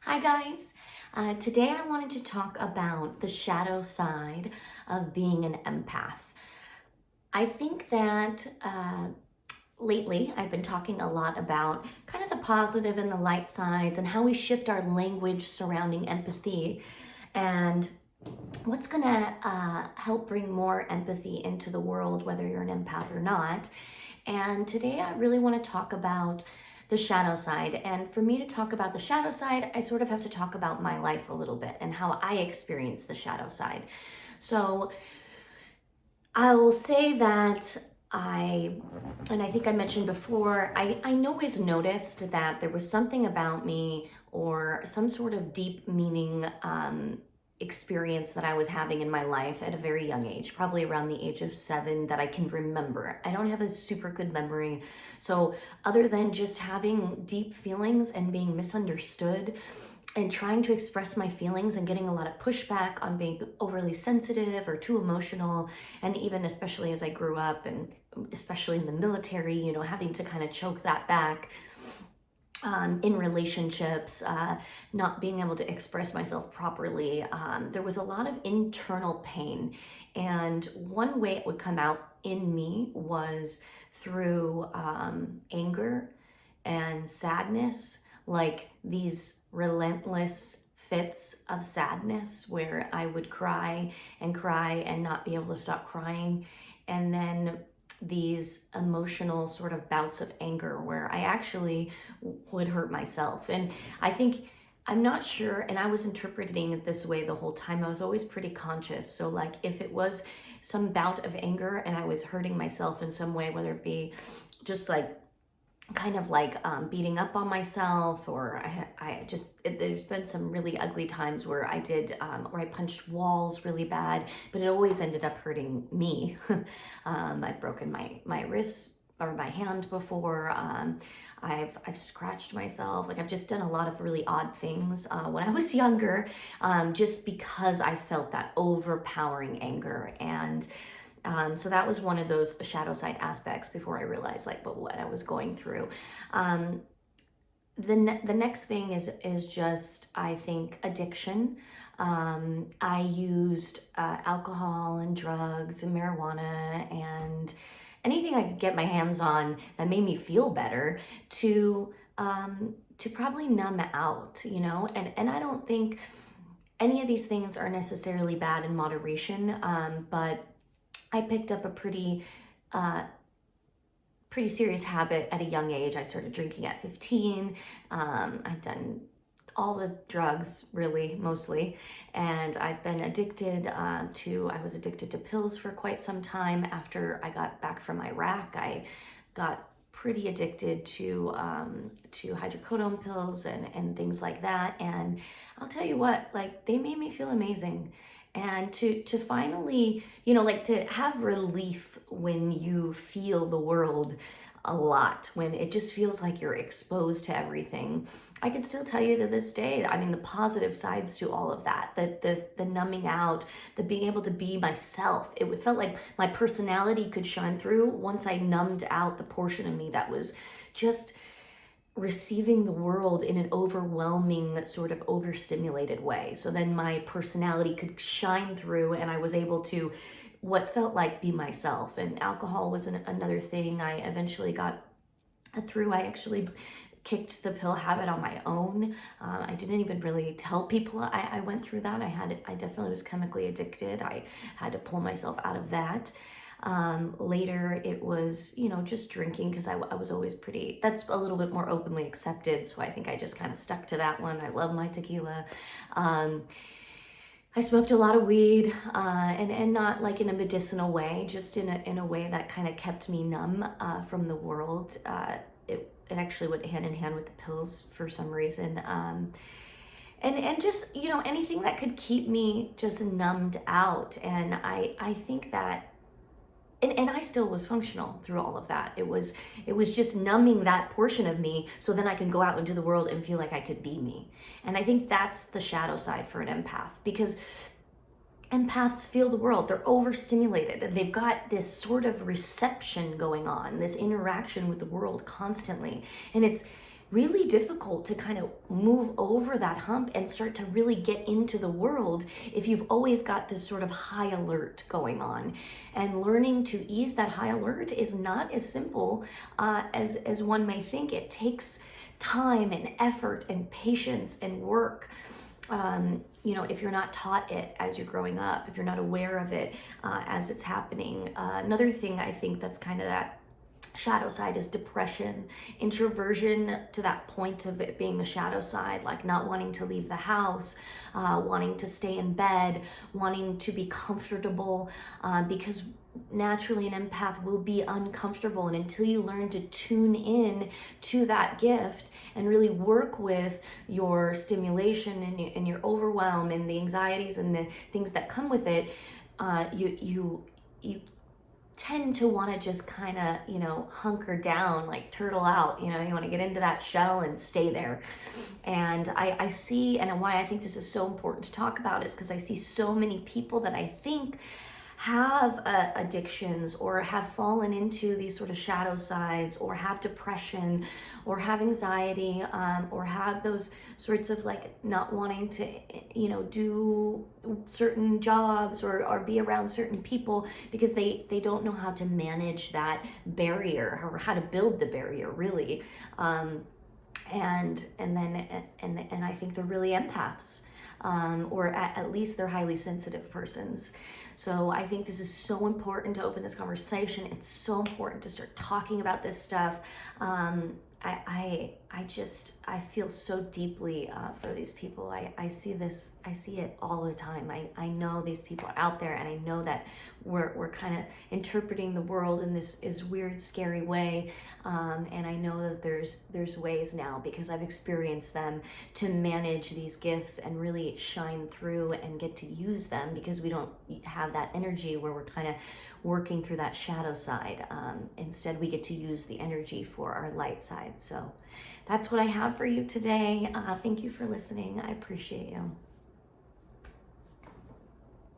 Hi guys. Today I wanted to talk about the shadow side of being an empath. I think that lately I've been talking a lot about kind of the positive and the light sides and how we shift our language surrounding empathy and what's going to help bring more empathy into the world, whether you're an empath or not. And today I really want to talk about the shadow side. And for me to talk about the shadow side, I sort of have to talk about my life a little bit and how I experience the shadow side. So I will say that and I think I mentioned before, I always noticed that there was something about me or some sort of deep meaning experience that I was having in my life at a very young age, probably around the age of 7, that I can remember. I don't have a super good memory. So other than just having deep feelings and being misunderstood and trying to express my feelings and getting a lot of pushback on being overly sensitive or too emotional, and even especially as I grew up and especially in the military, having to kind of choke that back in relationships, not being able to express myself properly. There was a lot of internal pain. And one way it would come out in me was through anger and sadness, like these relentless fits of sadness where I would cry and not be able to stop crying. And then these emotional sort of bouts of anger where I actually would hurt myself. And I think, I'm not sure, and I was interpreting it this way the whole time. I was always pretty conscious. So, like, if it was some bout of anger and I was hurting myself in some way, whether it be just like kind of like beating up on myself, or there's been some really ugly times where where I punched walls really bad, but it always ended up hurting me. I've broken my wrist or my hand before. I've scratched myself. Like, I've just done a lot of really odd things when I was younger, just because I felt that overpowering anger. And so that was one of those shadow side aspects before I realized what I was going through. The next thing is just, I think, addiction. I used alcohol and drugs and marijuana and anything I could get my hands on that made me feel better to probably numb out, and I don't think any of these things are necessarily bad in moderation, but I picked up a pretty serious habit at a young age. I started drinking at 15. I've done all the drugs, really, mostly, and I've been addicted I was addicted to pills for quite some time. After I got back from Iraq, I got pretty addicted to hydrocodone pills and things like that. And I'll tell you what, like, they made me feel amazing. And to finally, like, to have relief when you feel the world a lot, when it just feels like you're exposed to everything. I can still tell you to this day, I mean, the positive sides to all of that, the numbing out, the being able to be myself. It felt like my personality could shine through once I numbed out the portion of me that was just receiving the world in an overwhelming, sort of overstimulated way. So then my personality could shine through and I was able to what felt like be myself. And alcohol was another thing I eventually got through. I actually kicked the pill habit on my own. I didn't even really tell people I went through that. I definitely was chemically addicted. I had to pull myself out of that. Later it was, just drinking, because I was always that's a little bit more openly accepted. So I think I just kind of stuck to that one. I love my tequila. I smoked a lot of weed, and not like in a medicinal way, just in a way that kind of kept me numb from the world. It actually went hand in hand with the pills for some reason. And just, anything that could keep me just numbed out. And I think that, and I still was functional through all of that. It was just numbing that portion of me so then I can go out into the world and feel like I could be me. And I think that's the shadow side for an empath, because empaths feel the world. They're overstimulated and they've got this sort of reception going on, this interaction with the world constantly. And it's really difficult to kind of move over that hump and start to really get into the world if you've always got this sort of high alert going on. And learning to ease that high alert is not as simple as one may think. It takes time and effort and patience and work. If you're not taught it as you're growing up, if you're not aware of it as it's happening. Another thing I think that's kind of that shadow side is depression, introversion, to that point of it being the shadow side, like not wanting to leave the house, wanting to stay in bed, wanting to be comfortable, because naturally an empath will be uncomfortable. And until you learn to tune in to that gift and really work with your stimulation and your overwhelm and the anxieties and the things that come with it, you tend to want to just kind of, hunker down, like turtle out, you want to get into that shell and stay there. And I see, and why I think this is so important to talk about is because I see so many people that I think have addictions or have fallen into these sort of shadow sides or have depression or have anxiety, or have those sorts of like not wanting to do certain jobs or be around certain people because they don't know how to manage that barrier or how to build the barrier really. And I think they're really empaths, or at least they're highly sensitive persons. So I think this is so important to open this conversation. It's so important to start talking about this stuff. I feel so deeply for these people. I see it all the time. I know these people are out there, and I know that we're kind of interpreting the world in this weird, scary way. And I know that there's ways now, because I've experienced them, to manage these gifts and really shine through and get to use them, because we don't have that energy where we're kind of working through that shadow side. Instead, we get to use the energy for our light side. So that's what I have for you today. Thank you for listening. I appreciate you.